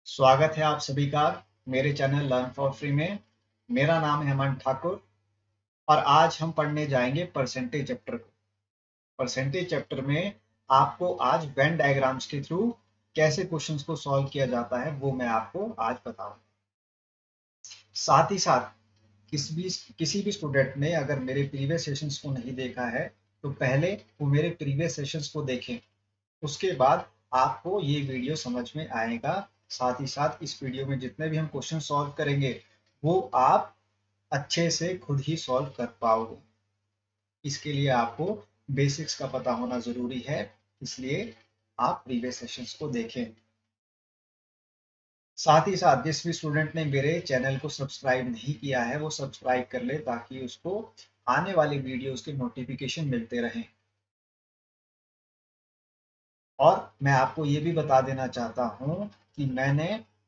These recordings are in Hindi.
स्वागत है आप सभी का मेरे चैनल लर्न फॉर फ्री में। मेरा नाम है हेमंत ठाकुर और आज हम पढ़ने जाएंगे परसेंटेज चैप्टर को। परसेंटेज चैप्टर में आपको आज वेन डायग्राम्स के थ्रू कैसे क्वेश्चंस को सॉल्व किया जाता है वो मैं आपको आज बताऊंगा। साथ ही साथ किसी भी स्टूडेंट ने अगर मेरे प्रीवियस सेशंस को नहीं देखा है तो पहले वो मेरे प्रीवियस सेशंस को देखें, उसके बाद आपको ये वीडियो समझ में आएगा। साथ ही साथ इस वीडियो में जितने भी हम क्वेश्चन सॉल्व करेंगे वो आप अच्छे से खुद ही सॉल्व कर पाओगे। इसके लिए आपको बेसिक्स का पता होना जरूरी है, इसलिए आप प्रीवियस सेशंस को देखें। साथ ही साथ जिस भी स्टूडेंट ने मेरे चैनल को सब्सक्राइब नहीं किया है वो सब्सक्राइब कर ले ताकि उसको आने वाले वीडियोस के नोटिफिकेशन मिलते रहें। और मैं आपको ये भी बता देना चाहता हूँ कि मैंने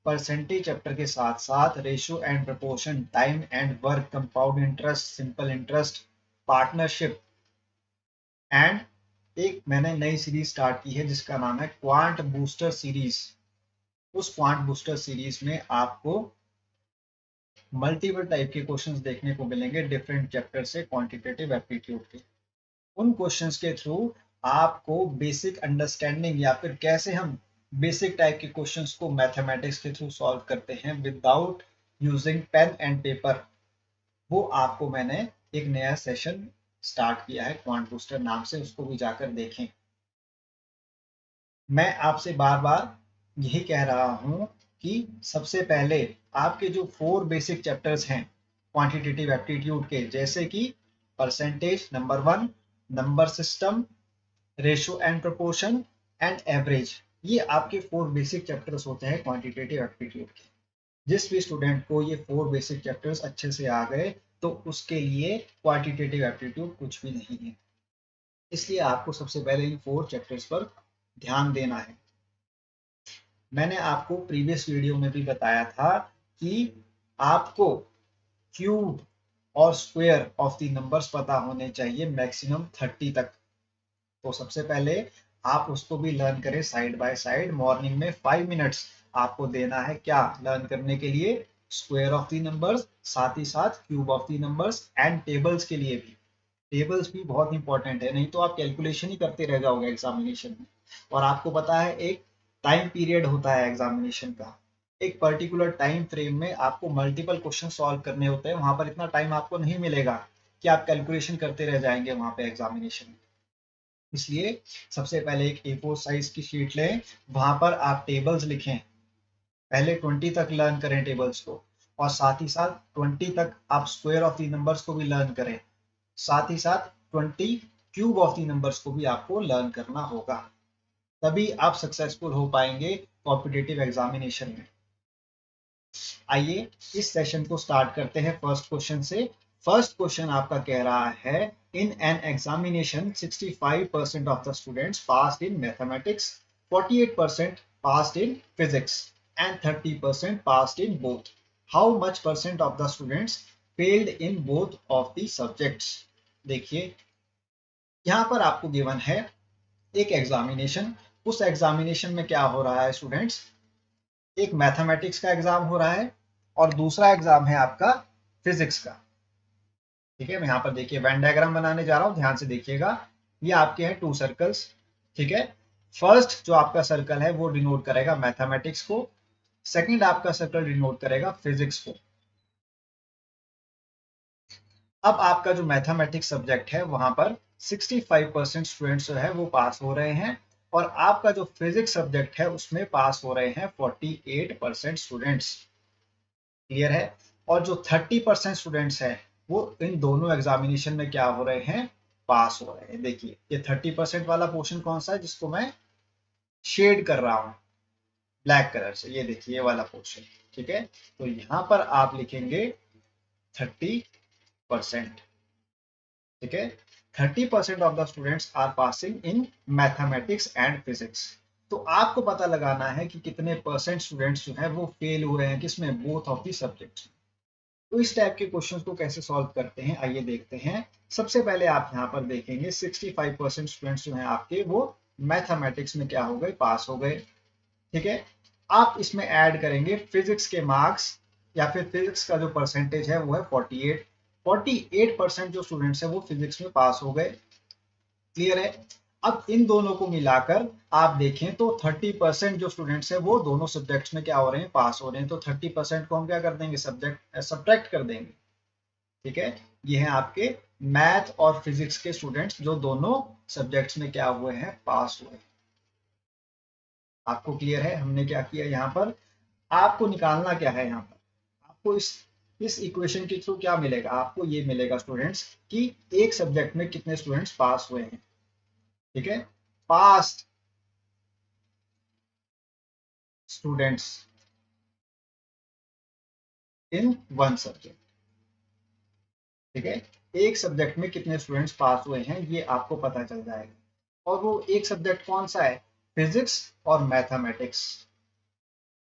परसेंटेज चैप्टर के साथ साथ ratio and proportion, time and work, compound interest, simple interest, partnership and एक मैंने नई सीरीज स्टार्ट की है जिसका नाम है क्वांट बूस्टर सीरीज। उस क्वांट बूस्टर सीरीज में आपको मल्टीपल टाइप के क्वेश्चंस देखने को मिलेंगे डिफरेंट चैप्टर से क्वांटिटेटिव एप्टीट्यूड के। उन क्वेश्चंस के थ्रू आपको बेसिक अंडरस्टैंडिंग या फिर कैसे हम बेसिक टाइप के क्वेश्चंस को मैथमेटिक्स के थ्रू सॉल्व करते हैं without using pen and paper, वो आपको मैंने एक नया सेशन स्टार्ट किया है क्वांट बूस्टर नाम से, उसको भी जाकर देखें। मैं आपसे बार बार यही कह रहा हूं कि सबसे पहले आपके जो 4 बेसिक चैप्टर्स हैं क्वांटिटेटिव एप्टीट्यूड के, जैसे कि percentage number 1, number system, ratio and proportion and average, ये आपके 4 बेसिक चैप्टर्स होते हैं क्वांटिटेटिव एप्टीट्यूड के। जिस भी स्टूडेंट को ये 4 बेसिक चैप्टर्स अच्छे से आ गए तो उसके लिए क्वांटिटेटिव एप्टीट्यूड कुछ भी नहीं है। इसलिए आपको सबसे पहले इन 4 चैप्टर्स पर ध्यान देना है। मैंने आपको प्रीवियस वीडियो में भी बताया था कि आपको क्यूब और स्क्वायर ऑफ द नंबर्स पता होने चाहिए मैक्सिमम 30 तक। तो सबसे पहले आप उसको भी लर्न करें साइड बाय साइड। मॉर्निंग में 5 मिनट्स आपको देना है क्या लर्न करने के लिए, स्क्वायर ऑफ द नंबर्स, साथ ही साथ cube of the numbers and tables के लिए भी। टेबल्स भी बहुत इंपॉर्टेंट है, नहीं तो आप कैलकुलेशन ही करते रह जाओगे एग्जामिनेशन में। और आपको पता है एक टाइम पीरियड होता है एग्जामिनेशन का, एक पर्टिकुलर टाइम फ्रेम में आपको मल्टीपल क्वेश्चन सॉल्व करने होते हैं। वहां पर इतना टाइम आपको नहीं मिलेगा कि आप कैलकुलेशन करते रह जाएंगे वहां पे एग्जामिनेशन में। इसलिए सबसे पहले एक A4 साइज की शीट लें, वहां पर आप टेबल्स लिखें। पहले 20 तक लर्न करें टेबल्स को, और साथ ही साथ 20 तक आप स्क्वायर ऑफ द नंबर्स को भी लर्न करें। साथ ही साथ 20 क्यूब ऑफ द नंबर्स को भी आपको लर्न करना होगा, तभी आप सक्सेसफुल हो पाएंगे कॉम्पिटिटिव एग्जामिनेशन में। आइए इस सेशन को स्टार्ट करते हैं फर्स्ट क्वेश्चन से। फर्स्ट क्वेश्चन आपका कह रहा है in an examination 65% of the students passed in mathematics, 48% passed in physics and 30% passed in both. How much percent of the students failed in both of the subjects. देखिए यहाँ पर आपको गिवन है एक एग्जामिनेशन। उस एग्जामिनेशन में क्या हो रहा है स्टूडेंट्स, एक मैथमेटिक्स का एग्जाम हो रहा है और दूसरा एग्जाम है आपका फिजिक्स का। ठीक है, मैं यहाँ पर देखिए वेन डायग्राम बनाने जा रहा हूँ, ध्यान से देखिएगा। ये आपके हैं 2 सर्कल्स। ठीक है, फर्स्ट जो आपका सर्कल है वो डिनोट करेगा मैथमेटिक्स को, सेकंड आपका सर्कल डिनोट करेगा फिजिक्स को। अब आपका जो मैथमेटिक्स सब्जेक्ट है वहां पर 65% स्टूडेंट्स जो है वो पास हो रहे हैं, और आपका जो फिजिक्स सब्जेक्ट है उसमें पास हो रहे हैं 48% स्टूडेंट्स। क्लियर है। और जो 30% स्टूडेंट्स हैं वो इन दोनों एग्जामिनेशन में क्या हो रहे हैं, पास हो रहे हैं। देखिए ये 30% वाला पोर्शन कौन सा है जिसको मैं शेड कर रहा हूं ब्लैक कलर से, ये देखिए ये वाला पोर्शन। ठीक है, तो यहां पर आप लिखेंगे 30%। ठीक है, 30% of the students are passing in mathematics and physics. तो आपको पता लगाना है कि कितने परसेंट स्टूडेंट्स जो है वो फेल हुए हैं किसमें, बोथ ऑफ द सब्जेक्ट्स। तो इस टाइप के क्वेश्चंस को कैसे सॉल्व करते हैं आइए देखते हैं। सबसे पहले आप यहाँ पर देखेंगे 65% स्टूडेंट्स जो हैं आपके वो मैथमेटिक्स में क्या हो गए, पास हो गए। ठीक है, आप इसमें ऐड करेंगे फिजिक्स के मार्क्स या फिर फिजिक्स का जो परसेंटेज है वो है 48% जो स्टूडेंट्स है वो फिजिक्स में पास हो गए। क्लियर है। अब इन दोनों को मिलाकर आप देखें तो 30% जो स्टूडेंट्स है वो दोनों सब्जेक्ट्स में क्या हो रहे हैं, पास हो रहे हैं। तो 30% को हम क्या कर देंगे, सब्ट्रैक्ट कर देंगे। ठीक है, ये हैं आपके मैथ और फिजिक्स के स्टूडेंट्स जो दोनों सब्जेक्ट्स में क्या हुए हैं, पास हुए। आपको क्लियर है हमने क्या किया यहाँ पर। आपको निकालना क्या है यहाँ पर, आपको इस इक्वेशन के थ्रू क्या मिलेगा, आपको ये मिलेगा स्टूडेंट्स कि एक सब्जेक्ट में कितने स्टूडेंट्स पास हुए हैं। ठीक है, past students in one subject. ठीक है, एक सब्जेक्ट में कितने स्टूडेंट्स पास हुए हैं ये आपको पता चल जाएगा। और वो एक सब्जेक्ट कौन सा है, फिजिक्स और मैथमेटिक्स।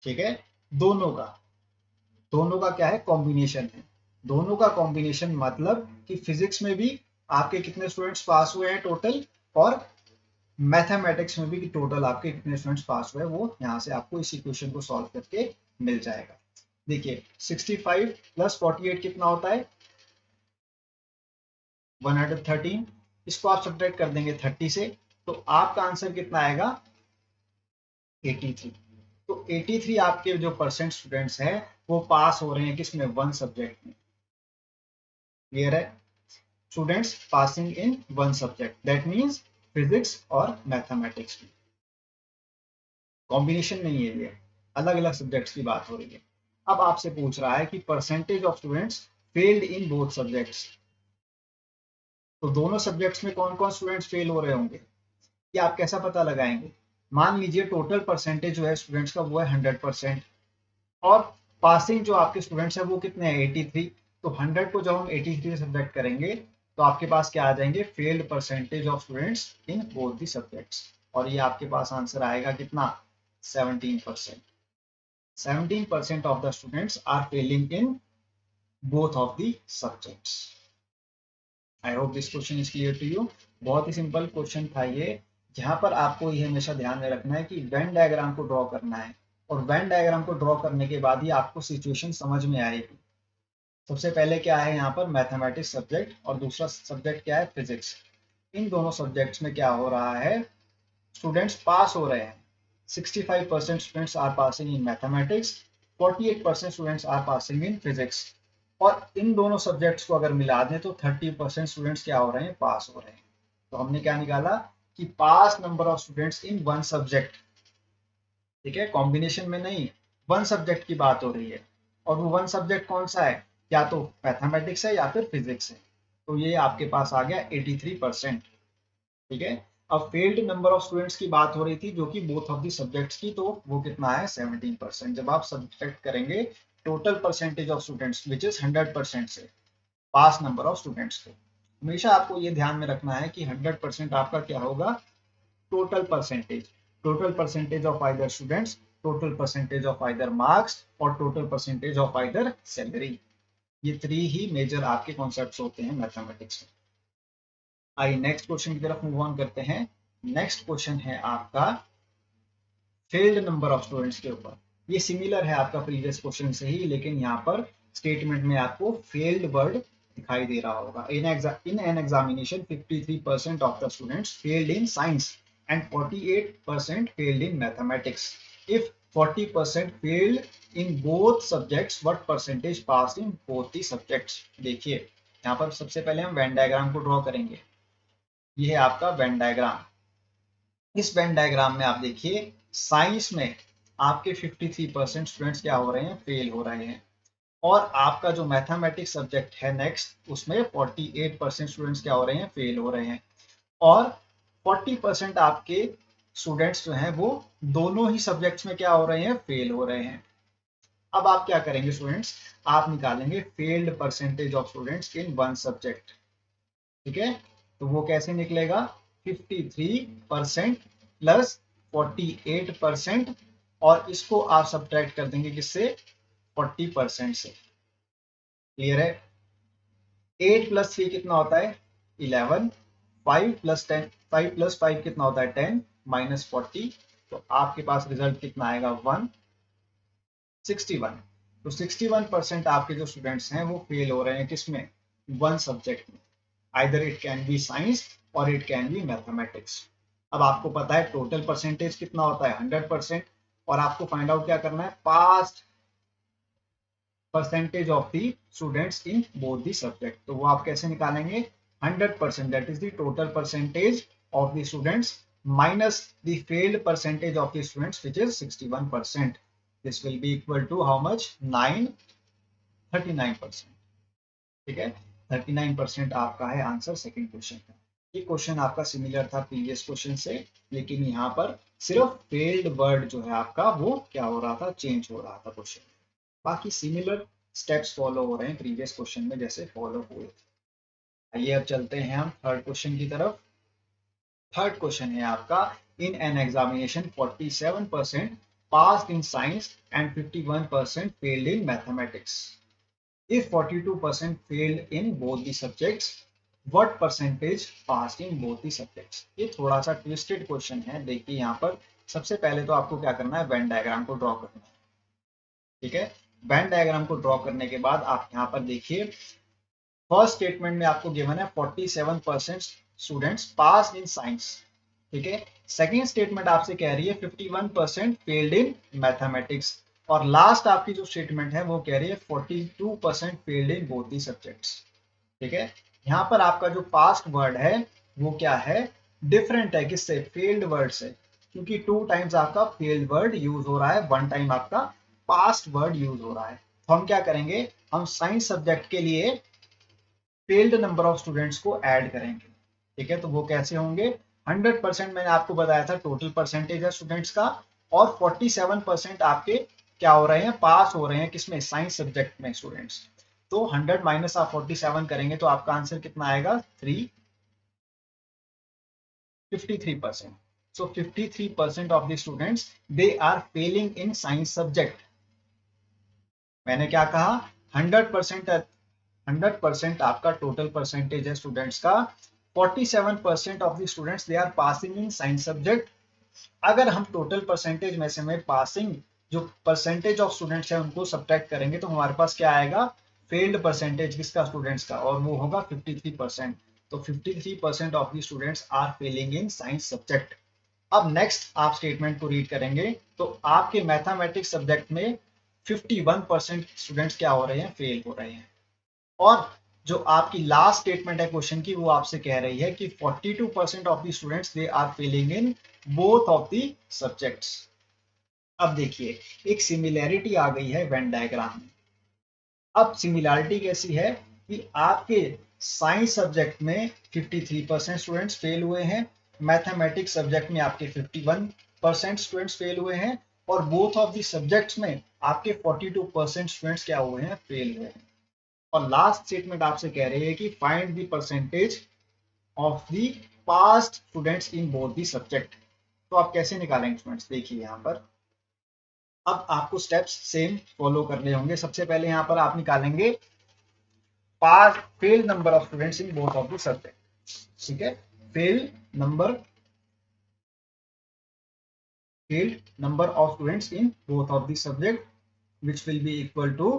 ठीक है, दोनों का दोनों का क्या है, कॉम्बिनेशन है। दोनों का कॉम्बिनेशन मतलब कि फिजिक्स में भी आपके कितने स्टूडेंट्स पास हुए हैं टोटल, और मैथमेटिक्स में भी कि टोटल आपके कितने स्टूडेंट्स पास हुए, वो यहाँ से आपको इस इक्वेशन को सॉल्व करके मिल जाएगा। देखिए 65 प्लस 48 कितना होता है, 113। इसको आप सब्ट्रैक्ट कर देंगे 30 से, तो आपका आंसर कितना आएगा, 83। तो 83 आपके जो परसेंट स्टूडेंट्स हैं वो पास हो रहे हैं किसमें, वन सब्जेक्ट में। क्लियर है, students passing in one subject, that means physics और मैथमेटिक्स में। कॉम्बिनेशन नहीं है, ये अलग अलग सब्जेक्ट्स की बात हो रही है। अब आपसे पूछ रहा है कि percentage of students failed in both subjects. तो दोनों सब्जेक्ट्स में कौन कौन स्टूडेंट्स फेल हो रहे होंगे, ये आप कैसा पता लगाएंगे। मान लीजिए टोटल परसेंटेज जो है स्टूडेंट्स का वो है 100%, और पासिंग जो आपके स्टूडेंट्स है वो कितने हैं, 83। तो 100 को जब हम 83 से सब्ट्रैक्ट करेंगे तो आपके पास क्या आ जाएंगे, failed percentage of students in both the subjects. और ये आपके पास आंसर आएगा कितना, 17%। 17% of the students are failing in both of the subjects. I hope this question is clear to you. बहुत ही सिंपल क्वेश्चन था ये, जहां पर आपको ये हमेशा ध्यान में रखना है कि वेन डायग्राम को ड्रॉ करना है, और वेन डायग्राम को ड्रॉ करने के बाद ही आपको सिचुएशन समझ में आएगी। सबसे पहले क्या है यहाँ पर, मैथमेटिक्स सब्जेक्ट, और दूसरा सब्जेक्ट क्या है, फिजिक्स। इन दोनों सब्जेक्ट्स में क्या हो रहा है, स्टूडेंट्स पास हो रहे हैं। 65% students are passing in mathematics, 48% students are passing in physics। और इन दोनों सब्जेक्ट्स को अगर मिला दें तो 30% स्टूडेंट्स क्या हो रहे हैं, पास हो रहे हैं। तो हमने क्या निकाला कि pass number of students in one subject. ठीक है, कॉम्बिनेशन में नहीं, वन सब्जेक्ट की बात हो रही है। और वो वन सब्जेक्ट कौन सा है, या तो मैथमेटिक्स है या फिर फिजिक्स है। तो ये आपके पास आ गया 83%। ठीक है, अब फेल्ड नंबर ऑफ स्टूडेंट्स की बात हो रही थी जो कि बोथ ऑफ दी सब्जेक्ट्स की, तो वो कितना है, 17%। जब आप सब्ट्रैक्ट करेंगे total percentage of students which is 100% से पास नंबर ऑफ स्टूडेंट्स को, हमेशा आपको ये ध्यान में रखना है कि 100% आपका क्या होगा, total percentage of either students, total percentage of either marks, और total percentage of either salary. ये 3 ही मेजर आपके कॉन्सेप्ट्स होते हैं मैथमेटिक्स में। आइए नेक्स्ट क्वेश्चन की तरफ मूव ऑन करते हैं। नेक्स्ट क्वेश्चन है आपका फेल्ड नंबर ऑफ स्टूडेंट्स के ऊपर। ये सिमिलर है आपका प्रीवियस क्वेश्चन से ही, लेकिन यहाँ पर स्टेटमेंट में आपको फेल्ड वर्ड दिखाई दे रहा होगा। In an examination 53% of the students failed in science and 48% failed in mathematics. If 40% failed in both subjects, what percentage pass in both the subjects. देखिए यहाँ पर सबसे पहले हम वेन डायग्राम को ड्रॉ करेंगे। ये है आपका वेन डायग्राम। इस वेन डायग्राम में आप देखिए साइंस में आपके 53% स्टूडेंट्स क्या हो रहे हैं, फेल हो रहे हैं। और आपका जो मैथमेटिक्स सब्जेक्ट है नेक्स्ट, उसमें 48% स्टूडेंट्स क्या हो रहे हैं, फेल हो रहे हैं। और 40% आपके स्टूडेंट्स जो हैं वो दोनों ही सब्जेक्ट्स में क्या हो रहे हैं, फेल हो रहे हैं। अब आप क्या करेंगे स्टूडेंट्स, आप निकालेंगे failed percentage of students in one subject. ठीक है, तो वो कैसे निकलेगा, 53% प्लस 48%, और इसको आप सब्ट्रैक्ट कर देंगे किससे, 40% से। क्लियर है, 8 प्लस 3 कितना होता है, 11, 5 प्लस 10, 5 प्लस 5 कितना होता है, 10, माइनस 40। तो आपके पास रिजल्ट कितना आएगा, 1। 61। तो 61% आपके जो स्टूडेंट्स हैं वो फेल हो रहे हैं किसमें, वन सब्जेक्ट में, either it can be science और इट कैन बी मैथमेटिक्स। अब आपको पता है टोटल परसेंटेज कितना होता है 100%, और आपको फाइंड आउट क्या करना है, past percentage of the students in both the subject. तो वो आप कैसे निकालेंगे, 100%, that is the total percentage of the students minus the failed percentage of the students, which is 61%. This will be equal to how much, 39%। ठीक है, 39% आपका है आंसर सेकंड क्वेश्चन का। ये क्वेश्चन आपका सिमिलर था प्रीवियस क्वेश्चन से, लेकिन यहाँ पर सिर्फ फेल्ड वर्ड जो है आपका वो क्या हो रहा था, चेंज हो रहा था क्वेश्चन। बाकी सिमिलर स्टेप्स फॉलो हो रहे हैं प्रीवियस क्वेश्चन में जैसे फॉलो हुए थे। आइए अब चलते हैं हम थर्ड क्वेश्चन की तरफ। थर्ड क्वेश्चन है आपका, in an examination 47% passed in science and 51% failed in mathematics. If 42% failed in both the subjects, what percentage passed in both the subjects? ये थोड़ा सा ट्विस्टेड क्वेश्चन है। देखिए यहाँ पर सबसे पहले तो आपको क्या करना है, वेन डायग्राम को ड्रॉ करना है। ठीक है, वेन डायग्राम को ड्रॉ करने के बाद आप यहाँ पर देखिए, फर्स्ट स्टेटमेंट में आपको गिवन है 47% स्टूडेंट्स पास इन साइंस। ठीक है, सेकेंड स्टेटमेंट आपसे कह रही है 51% फेल्ड इन मैथमेटिक्स, और लास्ट आपकी जो स्टेटमेंट है वो कह रही है 42% failed in both the subjects. ठीक है, यहाँ पर आपका जो पास्ट वर्ड है वो क्या है, डिफरेंट है, किससे, फेल्ड वर्ड से, क्योंकि 2 टाइम्स आपका फेल्ड वर्ड यूज हो रहा है, 1 टाइम आपका पास्ट वर्ड यूज हो रहा है। तो हम क्या करेंगे, हम साइंस सब्जेक्ट के लिए फेल्ड नंबर ऑफ स्टूडेंट्स को ऐड करेंगे। ठीक है, तो वो कैसे होंगे, 100% मैंने आपको बताया था टोटल परसेंटेज है स्टूडेंट्स का, और 47% आपके क्या हो रहे हैं, पास हो रहे हैं किसमें, साइंस सब्जेक्ट में स्टूडेंट्स। तो 100 माइनस आप 47 करेंगे तो आपका आंसर कितना आएगा, 53%। So 53% of the students they are failing in science subject। मैंने क्या कहा, 100% आपका टोटल परसेंटेज है स्टूडेंट्स का, 47% of the students they are passing in science subject. अगर हम टोटल परसेंटेज में से में पासिंग जो परसेंटेज ऑफ स्टूडेंट्स है उनको सब्ट्रैक्ट करेंगे तो हमारे पास क्या आएगा, फेल्ड परसेंटेज किसका, स्टूडेंट्स का, और वो होगा 53%। तो 53% of the students are failing in science subject. अब नेक्स्ट आप स्टेटमेंट को रीड करेंगे तो आपके मैथमेटिक्स सब्जेक्ट में 51% स्टूडेंट्स क्या हो रहे हैं, फेल हो रहे हैं। और जो आपकी लास्ट स्टेटमेंट है क्वेश्चन की वो आपसे कह रही है कि 42% of the students they are failing in both of the subjects. अब देखिए एक सिमिलैरिटी आ गई है वेन डायग्राम में। अब सिमिलैरिटी कैसी है कि आपके साइंस सब्जेक्ट में 53% स्टूडेंट्स फेल हुए हैं, मैथमेटिक्स सब्जेक्ट में आपके 51% स्टूडेंट्स फेल हुए हैं, और बोथ ऑफ द सब्जेक्ट्स में आपके 42% स्टूडेंट्स क्या हुए हैं, फेल हुए हैं। और लास्ट स्टेटमेंट आपसे कह रही है कि find the percentage of the past students in both the subject. तो आप कैसे निकालेंगे स्टूडेंट्स, देखिए यहाँ पर अब आपको स्टेप्स सेम फॉलो करने होंगे। सबसे पहले यहाँ पर आप निकालेंगे pass fail number of students in both of the subject. ठीक है, fail number of students in both of the subject which will be equal to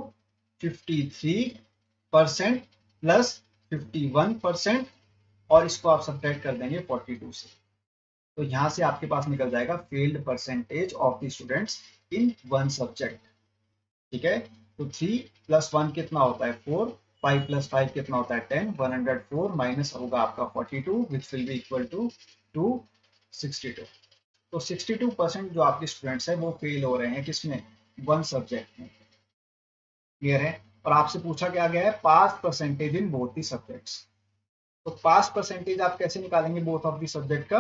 53% plus 51%, और इसको आप सब्ट्रैक्ट कर देंगे 42 से। तो यहां से आपके पास निकल जाएगा failed percentage of the students in one subject. ठीक है, तो 3 + 1 कितना होता है 4, 5 + 5 कितना होता है 10, 104 माइनस होगा आपका 42 which will be equal to 262। तो 62% जो आपके स्टूडेंट्स हैं वो फेल हो रहे हैं किसमें, वन सब्जेक्ट में। क्लियर है, और आपसे पूछा क्या गया है, pass percentage in both the subjects. तो पास परसेंटेज आप कैसे निकालेंगे बोथ ऑफ दी सब्जेक्ट का,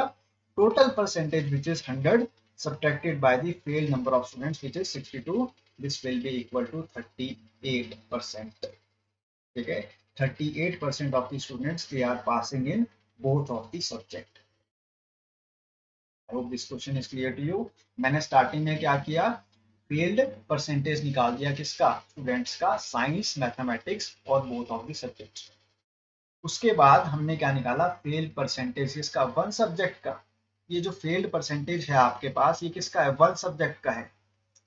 total percentage which is 100 subtracted by the failed number of students which is 62, this will be equal to 38%। ठीक है, 38% of the students they are passing in both of the subject। I hope this question is clear to you। मैंने स्टार्टिंग में क्या किया, फेल्ड परसेंटेज निकाल दिया किसका, स्टूडेंट्स का, साइंस मैथमेटिक्स और बोथ ऑफ द सब्जेक्ट्स। उसके बाद हमने क्या निकाला, फेल्ड परसेंटेज किसका, वन सब्जेक्ट का। ये जो फेल्ड परसेंटेज है आपके पास ये किसका है, वन सब्जेक्ट का है।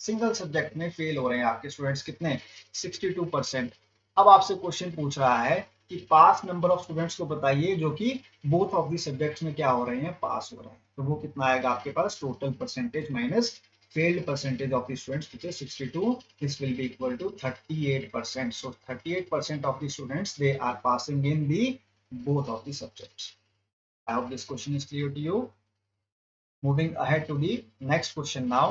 सिंगल सब्जेक्ट में फेल हो रहे हैं आपके स्टूडेंट्स कितने, 62%। अब आपसे क्वेश्चन पूछ रहा है कि पास नंबर ऑफ स्टूडेंट्स को बताइए जो कि बोथ ऑफ दी सब्जेक्ट्स में क्या हो रहे हैं, पास हो रहे हैं। तो वो कितना आएगा आपके पास, total percentage minus failed percentage of the students, which is 62. This will be equal to 38%. So 38% of the students, they are passing in the both of the subjects. I hope this question is clear to you. Moving ahead to the next question now.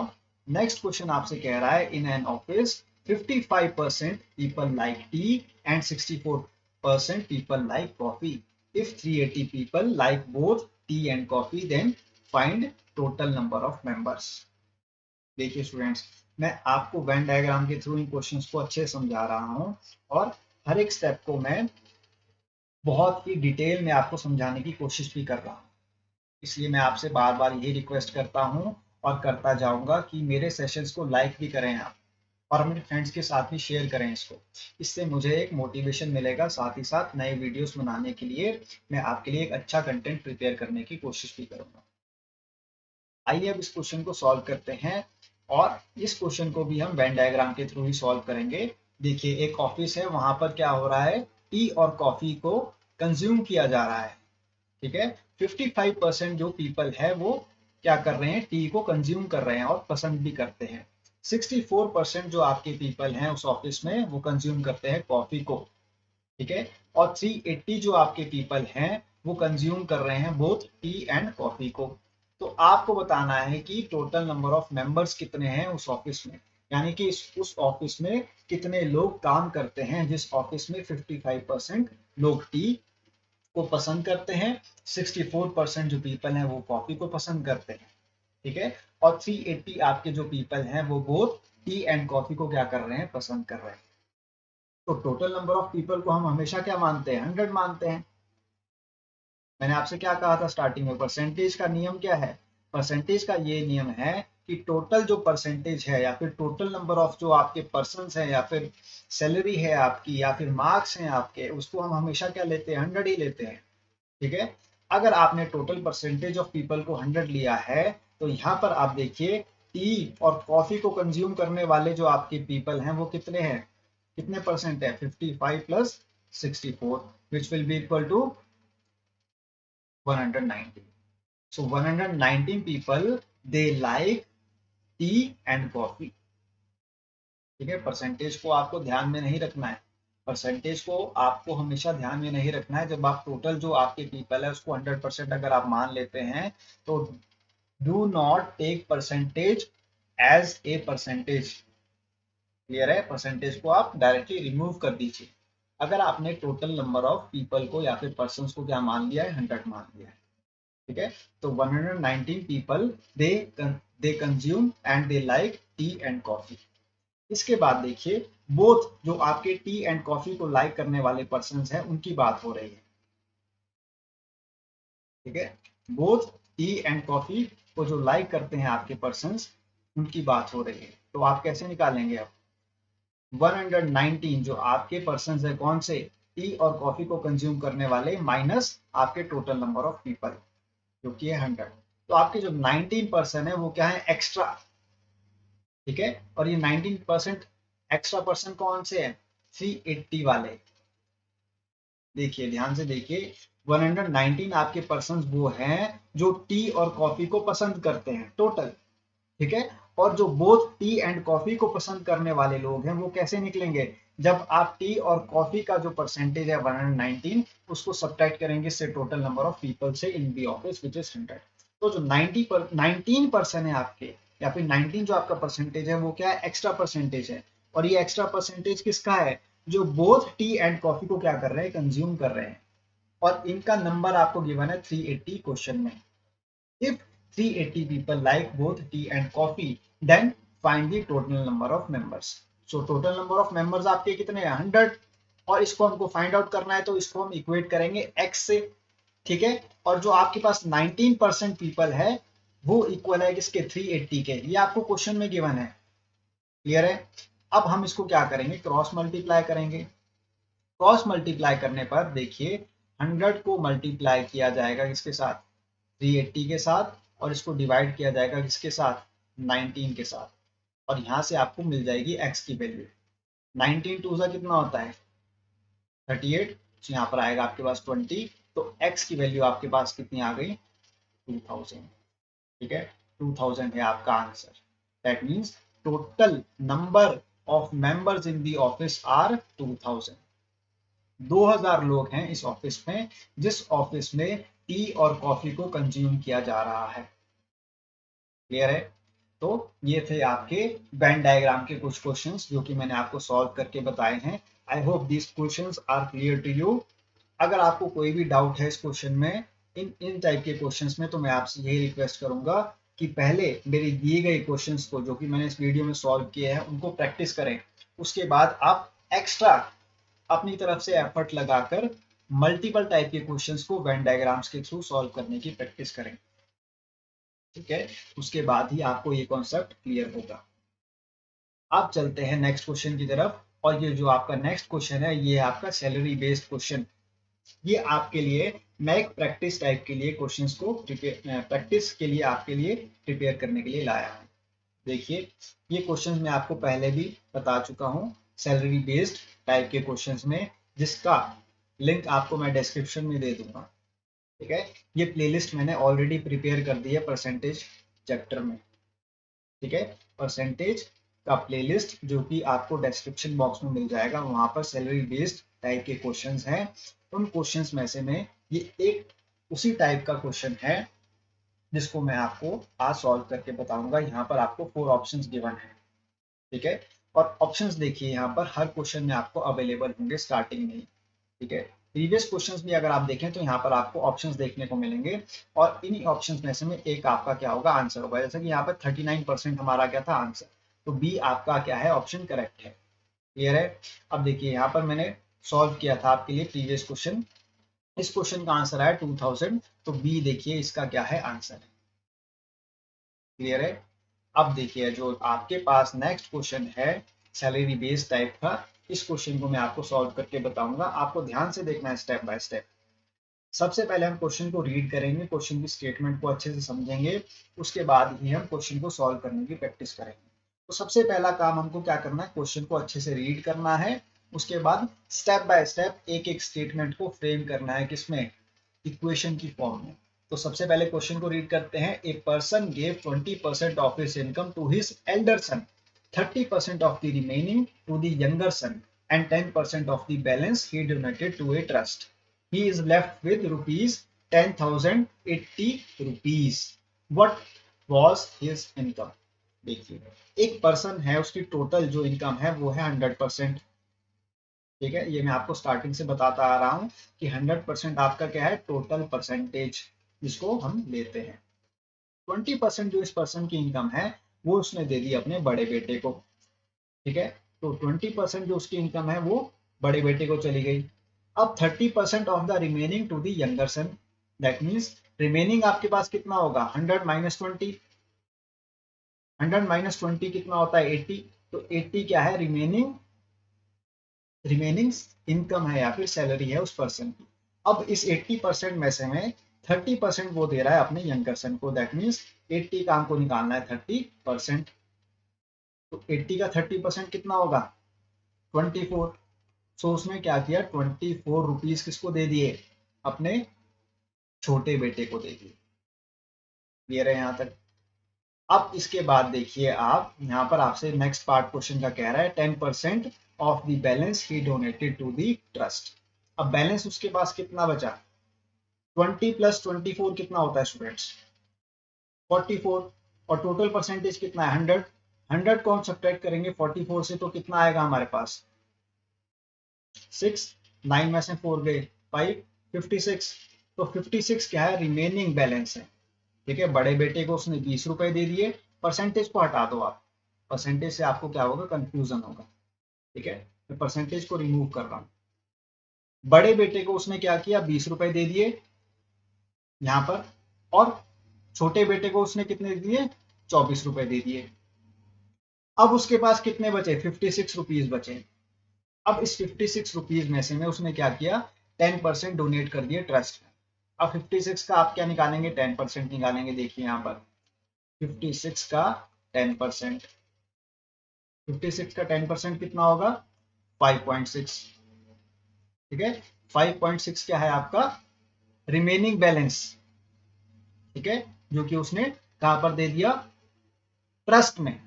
Next question आपसे कह रहा है, in an office 55% people like tea and 64% people like coffee. If 380 people like both tea and coffee, then find total number of members. देखिए स्टूडेंट्स, मैं आपको वेन डायग्राम के थ्रू इन क्वेश्चंस को अच्छे से समझा रहा हूं और हर एक स्टेप को मैं बहुत ही डिटेल में आपको समझाने की कोशिश भी कर रहा हूं। इसलिए मैं आपसे बार बार यही रिक्वेस्ट करता हूं और करता जाऊंगा कि मेरे सेशंस को लाइक भी करें आप और अपने फ्रेंड्स के साथ भी शेयर करें इसको। इससे मुझे एक मोटिवेशन मिलेगा, साथ ही साथ नए वीडियोस बनाने के लिए मैं आपके लिए एक अच्छा कंटेंट प्रिपेयर करने की कोशिश भी करूंगा। आइए अब इस क्वेश्चन को सॉल्व करते हैं और इस क्वेश्चन को भी हम वेन डायग्राम के थ्रू ही सॉल्व करेंगे। देखिए एक ऑफिस है, वहां पर क्या हो रहा है, टी और कॉफी को कंज्यूम किया जा रहा है। ठीक है, 55% जो पीपल है वो क्या कर रहे हैं, टी को कंज्यूम कर रहे हैं और पसंद भी करते हैं। 64% जो आपके पीपल हैं उस ऑफिस में वो कंज्यूम करते हैं कॉफी को। ठीक है, और 380 जो आपके पीपल हैं वो कंज्यूम कर रहे हैं बोथ टी एंड कॉफी को। तो आपको बताना है कि टोटल नंबर ऑफ मेंबर्स कितने हैं उस ऑफिस में, यानी कि उस ऑफिस में कितने लोग काम करते हैं, जिस ऑफिस में 55% लोग टी को पसंद करते हैं, 64% जो पीपल हैं वो कॉफी को पसंद करते हैं। ठीक है, और 380 आपके जो पीपल हैं वो बोथ टी एंड कॉफी को क्या कर रहे हैं, पसंद कर रहे हैं। तो टोटल नंबर ऑफ पीपल को हम हमेशा क्या मानते हैं, 100 मानते हैं। मैंने आपसे क्या कहा था स्टार्टिंग में, परसेंटेज का नियम क्या है, परसेंटेज का ये नियम है कि टोटल जो परसेंटेज है या फिर टोटल नंबर ऑफ जो आपके पर्सन्स हैं या फिर सैलरी है आपकी या फिर मार्क्स हैं आपके, उसको हम हमेशा क्या लेते हैं, 100 ही लेते हैं। ठीक है, अगर आपने टोटल परसेंटेज ऑफ पीपल को 100 लिया है तो यहाँ पर आप देखिए टी और कॉफी को कंज्यूम करने वाले जो आपके पीपल हैं वो कितने हैं, कितने परसेंट है, 55 plus 64 which will be equal to 119. So 119 people they like tea and coffee. ठीक है, परसेंटेज को आपको ध्यान में नहीं रखना है, परसेंटेज को आपको हमेशा ध्यान में नहीं रखना है। जब आप टोटल जो आपके पीपल है उसको 100% अगर आप मान लेते हैं तो do not take percentage as a percentage. Clear है, परसेंटेज को आप डायरेक्टली रिमूव कर दीजिए। अगर आपने टोटल नंबर ऑफ पीपल को या फिर पर्सन को क्या मान लिया है, 100 मान लिया है। ठीक है, तो 119 people they consume and they like T and coffee. इसके बाद देखिए बोथ जो आपके टी एंड कॉफी को लाइक करने वाले पर्सन हैं उनकी बात हो रही है। ठीक है, बोथ टी एंड कॉफी को जो लाइक करते हैं आपके पर्सन उनकी बात हो रही है। तो आप कैसे निकालेंगे, अब 119 जो आपके पर्सन है कौन से, टी और कॉफी को कंज्यूम करने वाले, माइनस आपके टोटल नंबर ऑफ पीपल जो कि है 100। तो आपके जो 19% है वो क्या है, एक्स्ट्रा। ठीक है, और ये 19% एक्स्ट्रा पर्सन कौन से हैं, 380 वाले। देखिए ध्यान से देखिए, 119 आपके पर्सन वो हैं जो टी और कॉफी को पसंद करते हैं टोटल। ठीक है, और जो बोथ टी एंड कॉफी को पसंद करने वाले लोग हैं वो कैसे निकलेंगे, जब आप टी और कॉफी का जो परसेंटेज है 119 उसको सब्ट्रैक्ट करेंगे इससे टोटल नंबर ऑफ पीपल से इन दी ऑफिस विच इज 100। तो जो 19% है आपके या फिर 19 जो आपका परसेंटेज है वो क्या है, एक्स्ट्रा परसेंटेज है। और ये एक्स्ट्रा परसेंटेज किसका है, जो बोथ टी एंड कॉफी को क्या कर रहे हैं, कंज्यूम कर रहे हैं। और इनका नंबर आपको गिवन है 380 क्वेश्चन में। If 380 people like both tea and coffee, then find the total number of members. So total number of members आपके कितने हैं, 100। और इसको हमको फाइंड आउट करना है तो इसको हम इक्वेट करेंगे x से। ठीक है, और जो आपके पास 19% पीपल है वो इक्वल है किसके, 380 के। ये आपको क्वेश्चन में गिवन है। क्लियर है, अब हम इसको क्या करेंगे, क्रॉस मल्टीप्लाई करेंगे। क्रॉस मल्टीप्लाई करने पर देखिए 100 को मल्टीप्लाई किया जाएगा किसके साथ, 380 के साथ, और इसको डिवाइड किया जाएगा किसके साथ, 19 के साथ। और यहाँ से आपको मिल जाएगी x की वैल्यू। 19 टू सा कितना होता है 38, तो यहाँ पर आएगा आपके पास 20, तो x की वैल्यू आपके पास कितनी आ गई 2000। ठीक है, 2000 है आपका answer. That means total number of members in the office are 2000। 2000 लोग हैं इस ऑफिस में, जिस ऑफिस में टी और कॉफी को कंज्यूम किया जा रहा है। क्लियर है? तो ये थे आपके वेन डायग्राम के कुछ क्वेश्चंस जो कि मैंने आपको सॉल्व करके बताए हैं। I hope this questions are clear to you. अगर आपको कोई भी डाउट है इस क्वेश्चन में, इन टाइप के क्वेश्चंस में, तो मैं आपसे यही रिक्वेस्ट करूंगा कि पहले मेरी दिए गए क्वेश्चंस को जो कि मैंने इस वीडियो में सॉल्व किए हैं उनको प्रैक्टिस करें। उसके बाद आप एक्स्ट्रा अपनी तरफ से एफर्ट लगाकर मल्टीपल टाइप के क्वेश्चंस को वेन डायग्राम्स के थ्रू सॉल्व करने की प्रैक्टिस करें। ठीक है, उसके बाद ही आपको ये कॉन्सेप्ट क्लियर होगा। आप चलते हैं नेक्स्ट क्वेश्चन की तरफ, और ये जो आपका नेक्स्ट क्वेश्चन है ये है आपका सैलरी बेस्ड क्वेश्चन। ये आपके लिए मैं एक प्रैक्टिस टाइप के लिए क्वेश्चंस को प्रैक्टिस के लिए आपके लिए प्रिपेयर करने के लिए लाया हूँ। देखिए, ये क्वेश्चंस मैं आपको पहले भी बता चुका हूँ सैलरी बेस्ड टाइप के क्वेश्चंस में, जिसका लिंक आपको मैं डिस्क्रिप्शन में दे दूंगा। ठीक है, ये प्लेलिस्ट मैंने ऑलरेडी प्रिपेयर कर दी है परसेंटेज चैप्टर में। ठीक है, परसेंटेज का प्लेलिस्ट जो कि आपको डिस्क्रिप्शन बॉक्स में मिल जाएगा, वहां पर सैलरी बेस्ड टाइप के क्वेश्चंस हैं। उन क्वेश्चंस में से में ये एक उसी टाइप का क्वेश्चन है जिसको मैं आपको आज सॉल्व करके बताऊंगा। यहाँ पर आपको 4 ऑप्शंस गिवन है। ठीक है, और ऑप्शंस देखिए यहाँ पर हर क्वेश्चन में आपको अवेलेबल होंगे स्टार्टिंग में ही। ठीक है, प्रीवियस क्वेश्चंस भी अगर आप देखें तो यहाँ पर आपको ऑप्शंस देखने को मिलेंगे, और इन्हीं ऑप्शंस में से में एक आपका क्या होगा आंसर होगा। जैसे कि यहाँ पर 39% हमारा क्या था आंसर, तो बी आपका क्या है ऑप्शन करेक्ट है। क्लियर है? अब देखिए यहाँ पर मैंने सॉल्व किया था आपके लिए प्रीवियस क्वेश्चन, इस क्वेश्चन का आंसर है 2000, तो बी देखिए इसका क्या है आंसर है। क्लियर है? अब देखिए जो आपके पास नेक्स्ट क्वेश्चन है सैलरी बेस्ड टाइप का, इस क्वेश्चन को मैं आपको सॉल्व करके बताऊंगा। आपको ध्यान से देखना है स्टेप बाय स्टेप। सबसे पहले हम क्वेश्चन को रीड करेंगे, क्वेश्चन की स्टेटमेंट को अच्छे से समझेंगे, उसके बाद ही हम क्वेश्चन को सॉल्व करने की प्रैक्टिस करेंगे। तो सबसे पहला काम हमको क्या करना है, क्वेश्चन को अच्छे से रीड करना है। उसके बाद स्टेप बाय स्टेप एक एक स्टेटमेंट को फ्रेम करना है, किसमें, इक्वेशन की फॉर्म में। तो सबसे पहले क्वेश्चन को रीड करते हैं। A person gave 20% of his income to his elder son, 30% of the remaining to the younger son, and 10% of the balance he donated to a trust. He is left with rupees 10,080 rupees. What was his income? देखिए, एक पर्सन है, उसकी टोटल जो इनकम है वो है 100%। ठीक है, ये मैं आपको स्टार्टिंग से बताता आ रहा हूं कि 100% आपका क्या है टोटल परसेंटेज, जिसको हम लेते हैं। 20% जो इस पर्सन की इनकम है वो उसने दे दी अपने बड़े बेटे को। ठीक है, तो 20% जो उसकी इनकम है वो बड़े बेटे को चली गई। अब 30% of the remaining to the younger son, that means remaining आपके पास कितना होगा 100 माइनस 20, 100 माइनस 20 कितना होता है 80, तो 80 क्या है रिमेनिंग, रिमेनिंग इनकम है या फिर सैलरी है उस पर्सन की। अब इस 80% में से में 30% वो दे रहा है अपने यंगर सन को, दैट मीन्स 80 का हमको निकालना है 30%। तो 80 का 30% कितना होगा 24। सो उसने क्या किया 24 रुपीज किसको दे दिए, अपने छोटे बेटे को दे दिए। क्लियर है यहाँ तक? अब इसके बाद देखिए आप यहाँ पर आपसे नेक्स्ट पार्ट क्वेश्चन का कह रहा है 10% of the balance he donated to the trust. अब बैलेंस उसके पास कितना बचा, 20 प्लस 24 कितना होता है स्टूडेंट्स 44, और टोटल परसेंटेज कितना है 100। 100 को हम सब्ट्रैक्ट करेंगे 44 से तो कितना आएगा हमारे पास 6, 9 में से 4 गए 5, 56। तो 56 क्या है रिमेनिंग बैलेंस है। ठीक है, बड़े बेटे को उसने 20 रुपए दे दिए। परसेंटेज को हटा दो आप, परसेंटेज से आपको क्या होगा कंफ्यूजन होगा। ठीक है, मैं परसेंटेज को रिमूव कर रहा हूं। बड़े बेटे को उसने क्या किया 20 रुपए दे दिए यहां पर, और छोटे बेटे को उसने कितने दे दिए 24 रुपए दे दिए। अब उसके पास कितने बचे 56 रुपीज बचे। अब इस 56 रुपीज में से में उसने क्या किया 10% डोनेट कर दिए ट्रस्ट में। अब 56 का आप क्या निकालेंगे 10% निकालेंगे। देखिए यहाँ पर 56 का 10%, 56 का 10% कितना होगा? 5.6। ठीक है, 5.6 क्या है आपका रिमेनिंग बैलेंस। ठीक है, जो कि उसने कहां पर दे दिया? ट्रस्ट में।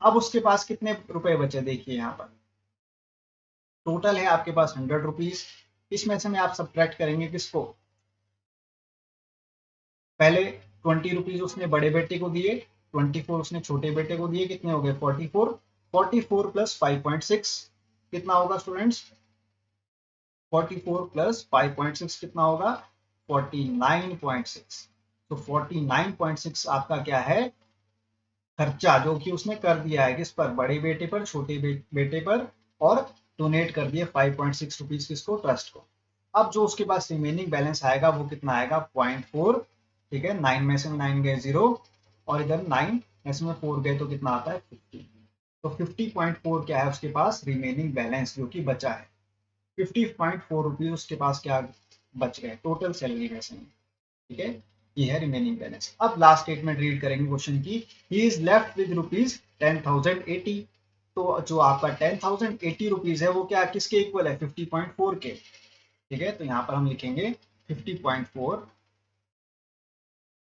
अब उसके पास कितने रुपए बचे देखिए यहाँ पर, टोटल है आपके पास 100 रुपीज। इसमें से में आप सब्ट्रैक्ट करेंगे किसको? पहले 20 रुपीज उसने बड़े बेटे को दिए, 24 उसने छोटे बेटे को दिए, कितने हो गए? 44। 44 प्लस 5.6 कितना होगा स्टूडेंट्स? 44 प्लस 5.6 कितना होगा? 49.6। तो 49.6 आपका क्या है? खर्चा जो कि उसने कर दिया है किस पर? बड़े बेटे पर, छोटे बेटे पर, और डोनेट कर दिए 5.6 रुपीज किसको? ट्रस्ट को। अब जो उसके पास रिमेनिंग बैलेंस आएगा वो कितना आएगा? 0.4। ठीक है, 9 में से 9 गए 0, और इधर 9 में से 4 गए तो कितना आता है? 50। तो 50.4 क्या है उसके पास? रिमेनिंग बैलेंस जो कि बचा है। 50.4 रुपीज उसके पास क्या बच गए टोटल सैलरी में से। ठीक है, ये है रिमेनिंग बैलेंस। अब लास्ट स्टेटमेंट रीड करेंगे क्वेश्चन की। ही इज लेफ्ट विद रुपीज 10,080। तो जो आपका 10,080 रुपीज है वो क्या किसके इक्वल है? 50.4 के। ठीक है, तो यहाँ पर हम लिखेंगे 50.4,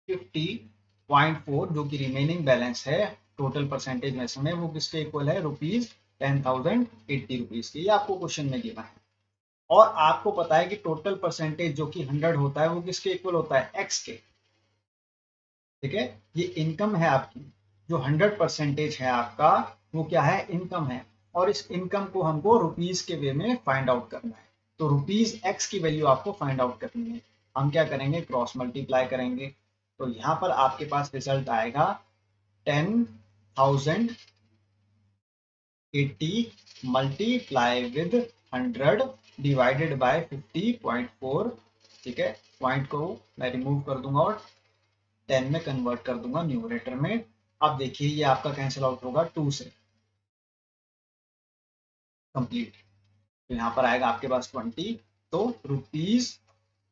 50.4 जो कि रिमेनिंग बैलेंस है टोटल परसेंटेज में से वो किसके इक्वल है? रुपीज 10,080 रुपीज के। ये आपको क्वेश्चन में गिवन है। और आपको पता है कि टोटल परसेंटेज जो कि 100 होता है वो किसके इक्वल होता है? एक्स के। ठीक है, ये इनकम है आपकी, जो 100% है आपका वो क्या है? इनकम है। और इस इनकम को हमको रुपीज के वे में फाइंड आउट करना है। तो रुपीज एक्स की वैल्यू आपको फाइंड आउट करनी है। हम क्या करेंगे? क्रॉस मल्टीप्लाई करेंगे। तो यहाँ पर आपके पास रिजल्ट आएगा 10,080 मल्टीप्लाई विद 100 डिवाइडेड बाय 50.4। ठीक है, पॉइंट को मैं रिमूव कर दूंगा और 10 में कन्वर्ट कर दूंगा न्यूमरेटर में। अब देखिए ये आपका कैंसिल आउट होगा 2 से, कंप्लीट। तो यहाँ पर आएगा आपके पास 20। तो रुपीज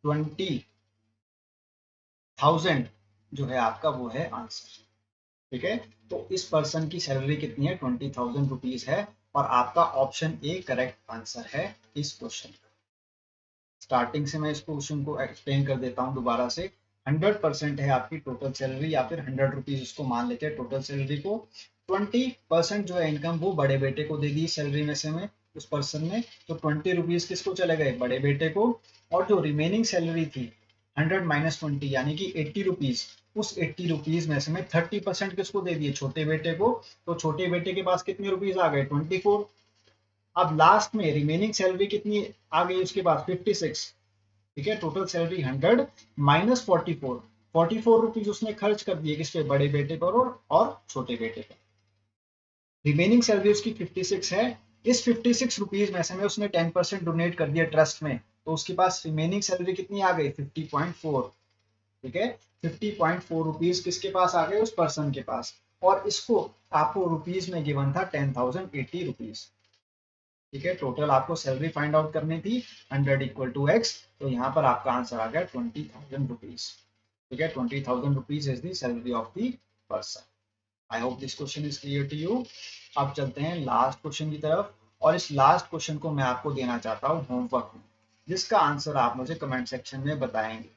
20,000 जो है आपका वो है आंसर। ठीक है, तो इस पर्सन की सैलरी कितनी है? 20,000 रुपीज है। और आपका ऑप्शन ए करेक्ट आंसर है इस क्वेश्चन का। स्टार्टिंग से मैं इस क्वेश्चन को एक्सप्लेन कर देता हूँ दोबारा से। 100% है आपकी टोटल सैलरी, या फिर 100 रुपीज इसको मान लेते हैं टोटल सैलरी को। 20% जो है इनकम वो बड़े बेटे को दे दी सैलरी में से में उस पर्सन ने। तो 20 रुपीज किसको चले गए? बड़े बेटे को। और जो रिमेनिंग सैलरी थी 100 माइनस 20 यानी कि 80 रुपीज, उस 80 रुपीज में से में 30% किसको दे दिए? छोटे बेटे को। तो छोटे बेटे के पास कितने रुपीज आ गए? 24। अब लास्ट में रिमेनिंग सैलरी कितनी आ गई उसके पास? 56। ठीक है, टोटल सैलरी 100 माइनस 44। 44 रुपीज उसने खर्च कर दिए किस पे? बड़े बेटे पर और छोटे बेटे पर। रिमेनिंग सैलरी उसकी 56 है। इस 56 रुपीज में से में उसने 10% डोनेट कर दिया ट्रस्ट में। तो उसके पास रिमेनिंग सैलरी कितनी आ गई? 50.4। ठीक है, 50.4 रुपीज किसके पास आ गए? उस पर्सन के पास। और इसको आपको रुपीज में गिवन था 10,080 रुपीज। ठीक है, टोटल आपको सैलरी फाइंड आउट करनी थी 100 इक्वल टू एक्स। तो यहाँ पर आपका आंसर आ गया 20,000 रुपीज। ठीक है, 20,000 rupees is the salary of the person. I hope this question is clear to you. अब चलते हैं लास्ट क्वेश्चन की तरफ। और इस लास्ट क्वेश्चन को मैं आपको देना चाहता हूँ होमवर्क में, जिसका आंसर आप मुझे कमेंट सेक्शन में बताएंगे।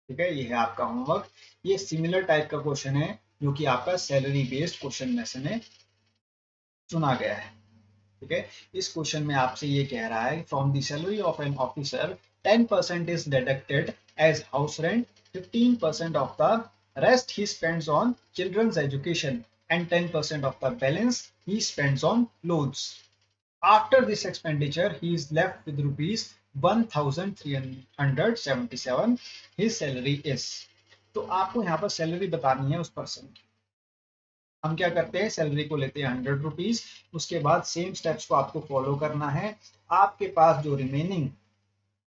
ठीक है, ये है आपका होमवर्क। ये सिमिलर टाइप का क्वेश्चन है जो कि आपका सैलरी बेस्ड क्वेश्चन में से में चुना गया है। ठीक है, इस क्वेश्चन में आपसे ये कह रहा है from the salary of an officer 10% is deducted as house rent, 15% of the rest he spends on children's education, and 10% of the balance he spends on clothes. After this expenditure he is left with rupees 1,377। His salary is. तो आपको यहाँ पर सैलरी बतानी है उस पर्सन की। हम क्या करते हैं? सैलरी को लेते हैं 100 रुपीज। उसके बाद सेम स्टेप्स को आपको फॉलो करना है। आपके पास जो रिमेनिंग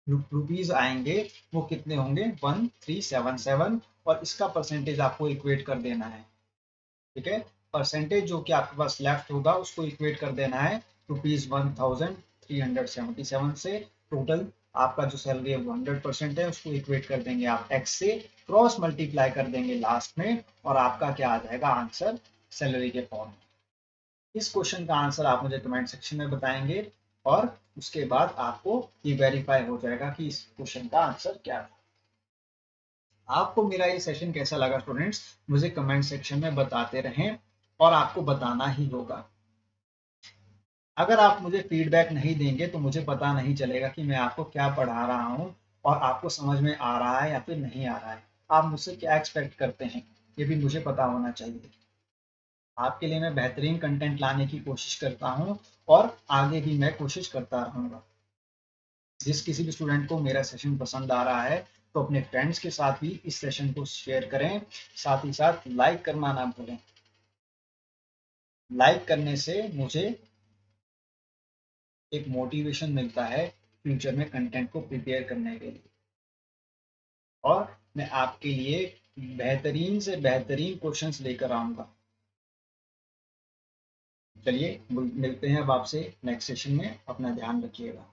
रुपीज आएंगे वो कितने होंगे? 1,377। और इसका परसेंटेज आपको इक्वेट कर देना है। ठीक है, परसेंटेज जो कि आपके पास लेफ्ट होगा उसको इक्वेट कर देना है रुपीज 1,377 से। टोटल आपका जो सैलरी है वो 100% है, उसको इक्वेट कर देंगे आप एक्स से, क्रॉस मल्टीप्लाई कर देंगे लास्ट में, और आपका क्या आ जाएगा आंसर? सैलरी के फॉर्म में। इस क्वेश्चन का आंसर आप मुझे कमेंट सेक्शन में बताएंगे और उसके बाद आपको ये वेरीफाई हो जाएगा कि इस क्वेश्चन का आंसर क्या था। आपको मेरा ये सेशन कैसा लगा स्टूडेंट्स, मुझे कमेंट सेक्शन में बताते रहें और आपको बताना ही होगा। अगर आप मुझे फीडबैक नहीं देंगे तो मुझे पता नहीं चलेगा कि मैं आपको क्या पढ़ा रहा हूँ और आपको समझ में आ रहा है या फिर नहीं आ रहा है। आप मुझसे क्या एक्सपेक्ट करते हैं ये भी मुझे पता होना चाहिए। आपके लिए मैं बेहतरीन कंटेंट लाने की कोशिश करता हूँ और आगे भी मैं कोशिश करता रहूँगा। जिस किसी भी स्टूडेंट को मेरा सेशन पसंद आ रहा है तो अपने फ्रेंड्स के साथ भी इस सेशन को शेयर करें, साथ ही साथ लाइक करना ना भूलें। लाइक करने से मुझे एक मोटिवेशन मिलता है फ्यूचर में कंटेंट को प्रिपेयर करने के लिए और मैं आपके लिए बेहतरीन से बेहतरीन क्वेश्चंस लेकर आऊँगा। चलिए मिलते हैं अब आपसे नेक्स्ट सेशन में। अपना ध्यान रखिएगा।